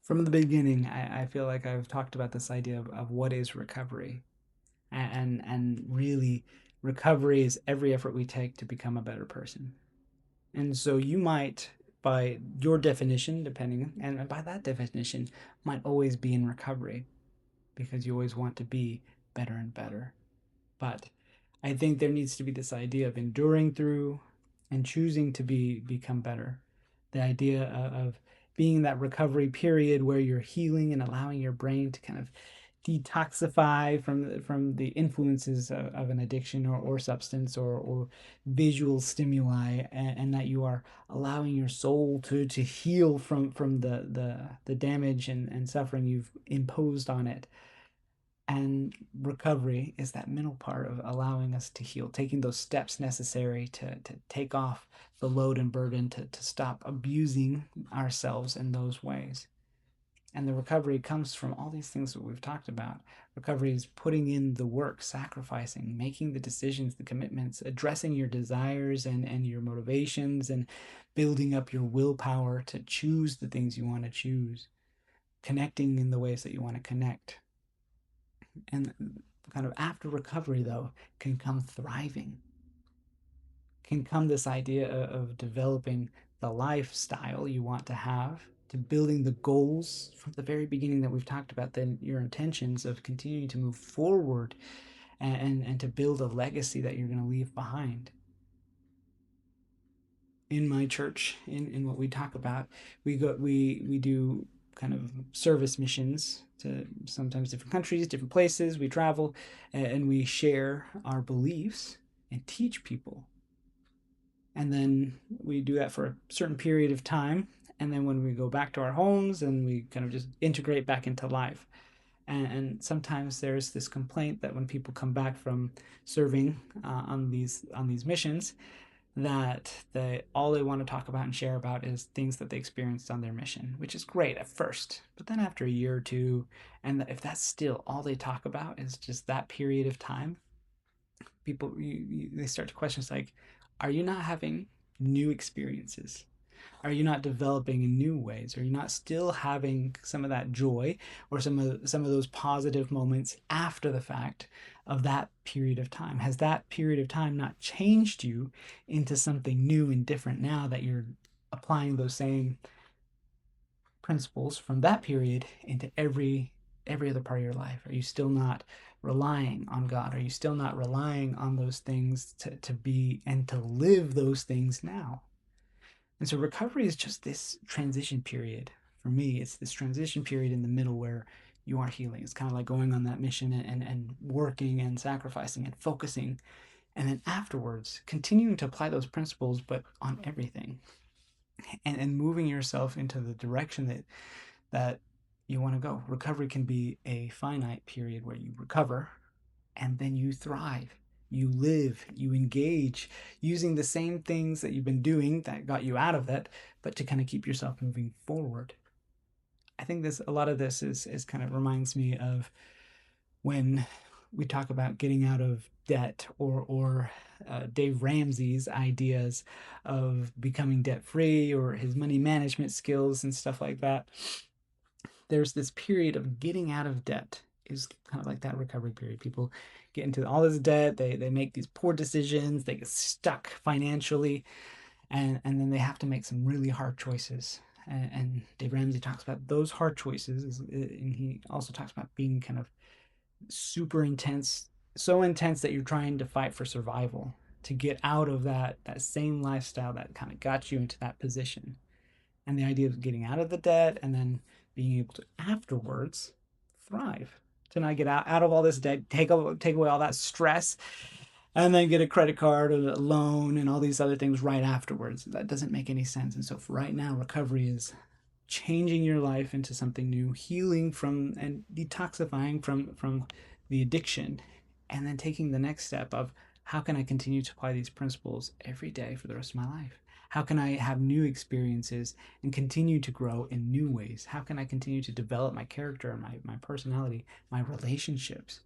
From the beginning, I feel like I've talked about this idea of what is recovery. And really, recovery is every effort we take to become a better person. And so you might, by your definition, depending, and by that definition, might always be in recovery because you always want to be better and better. But I think there needs to be this idea of enduring through and choosing to become better. The idea of being in that recovery period where you're healing and allowing your brain to kind of detoxify from the influences of an addiction or substance or visual stimuli, and that you are allowing your soul to heal from the damage and suffering you've imposed on it. And recovery is that middle part of allowing us to heal, taking those steps necessary to take off the load and burden to stop abusing ourselves in those ways. And the recovery comes from all these things that we've talked about. Recovery is putting in the work, sacrificing, making the decisions, the commitments, addressing your desires and your motivations, and building up your willpower to choose the things you want to choose, connecting in the ways that you want to connect. And kind of after recovery, though, can come thriving, can come this idea of developing the lifestyle you want to have, to building the goals from the very beginning that we've talked about, then your intentions of continuing to move forward and to build a legacy that you're going to leave behind. In my church, in what we talk about, we do kind of service missions to sometimes different countries, different places. We travel and we share our beliefs and teach people. And then we do that for a certain period of time. And then when we go back to our homes and we kind of just integrate back into life. And sometimes there's this complaint that when people come back from serving on these missions, that they all they want to talk about and share about is things that they experienced on their mission, which is great at first. But then after a year or two, and if that's still all they talk about is just that period of time, people they start to question, it's like, are you not having new experiences? Are you not developing in new ways? Are you not still having some of that joy or some of those positive moments after the fact of that period of time? Has that period of time not changed you into something new and different now that you're applying those same principles from that period into every other part of your life? Are you still not relying on God? Are you still not relying on those things to be and to live those things now? And so recovery is just this transition period. For me, it's this transition period in the middle where you are healing. It's kind of like going on that mission and working and sacrificing and focusing. And then afterwards, continuing to apply those principles, but on everything. And moving yourself into the direction that you want to go. Recovery can be a finite period where you recover and then you thrive. You live, you engage using the same things that you've been doing that got you out of that, but to kind of keep yourself moving forward. I think this a lot of this is kind of reminds me of when we talk about getting out of debt or Dave Ramsey's ideas of becoming debt free or his money management skills and stuff like that. There's this period of getting out of debt is kind of like that recovery period. People get into all this debt, they make these poor decisions, they get stuck financially, and then they have to make some really hard choices. And Dave Ramsey talks about those hard choices, and he also talks about being kind of super intense, so intense that you're trying to fight for survival to get out of that same lifestyle that kind of got you into that position. And the idea of getting out of the debt and then being able to afterwards thrive, to not get out of all this debt, take away all that stress, and then get a credit card or a loan and all these other things right afterwards. That doesn't make any sense. And so for right now, recovery is changing your life into something new, healing from and detoxifying from the addiction, and then taking the next step of how can I continue to apply these principles every day for the rest of my life? How can I have new experiences and continue to grow in new ways? How can I continue to develop my character, my personality, my relationships?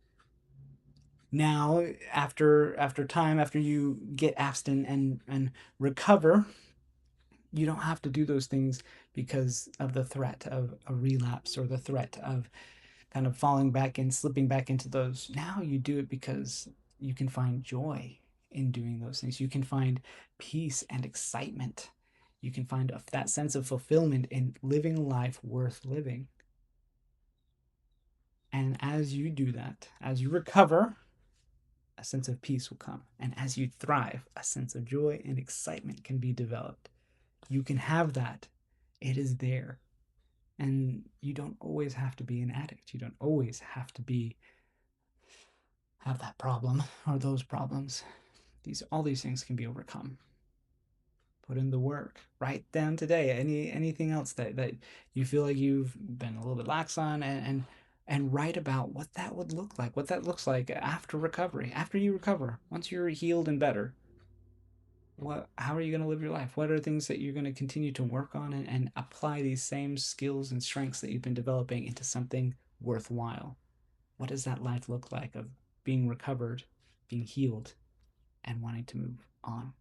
Now, after time, after you get abstinent and recover, You don't have to do those things because of the threat of a relapse or the threat of kind of falling back and slipping back into those. Now you do it because you can find joy in doing those things. You can find peace and excitement. You can find that sense of fulfillment in living a life worth living. And as you do that, as you recover, a sense of peace will come. And as you thrive, a sense of joy and excitement can be developed. You can have that. It is there. And you don't always have to be an addict. You don't always have to be have that problem or those problems. All these things can be overcome. Put in the work. Write down today anything else that you feel like you've been a little bit lax on, and write about what that would look like, what that looks like after recovery, after you recover, once you're healed and better. How are you going to live your life? What are things that you're going to continue to work on, and apply these same skills and strengths that you've been developing into something worthwhile? What does that life look like of being recovered, being healed, and wanting to move on?